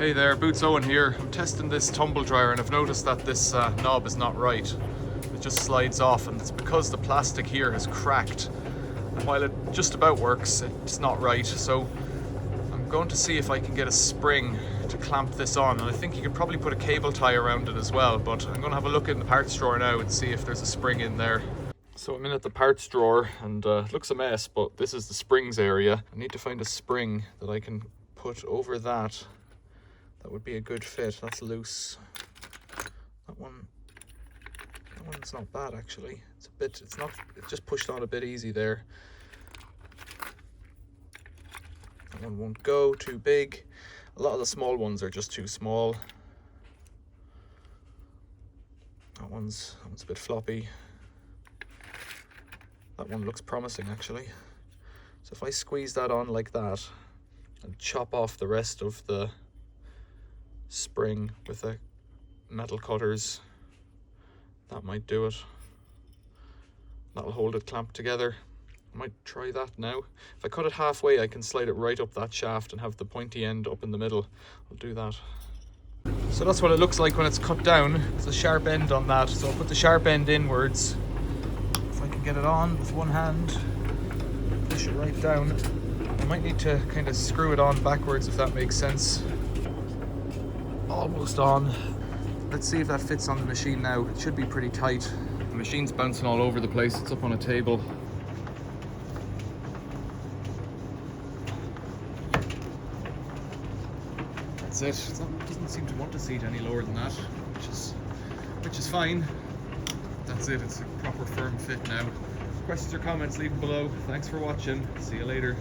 Hey there, Boots Owen here. I'm testing this tumble dryer and I've noticed that this knob is not right. It just slides off, and it's because the plastic here has cracked. And while it just about works, it's not right. So I'm going to see if I can get a spring to clamp this on, and I think you could probably put a cable tie around it as well, but I'm going to have a look in the parts drawer now and see if there's a spring in there. So I'm in at the parts drawer and it looks a mess, but this is the springs area. I need to find a spring that I can put over that. That would be a good fit. That's loose. That one's not bad actually. It just pushed on a bit easy there. That one won't go, too big. A lot of the small ones are just too small. That one's a bit floppy. That one looks promising actually. So if I squeeze that on like that and chop off the rest of the spring with the metal cutters, that might do it. That'll hold it clamped together. I might try that now. If I cut it halfway, I can slide it right up that shaft and have the pointy end up in the middle. I'll do that. So that's what it looks like when it's cut down. There's a sharp end on that, so I'll put the sharp end inwards. If I can get it on with one hand, push it right down. I might need to kind of screw it on backwards, if that makes sense. Almost on. Let's see if that fits on the machine now. It should be pretty tight. The machine's bouncing all over the place. It's up on a table. That's it. It doesn't seem to want to seat any lower than that, which is fine. That's it. It's a proper firm fit now. Questions or comments, leave them below. Thanks for watching. See you later.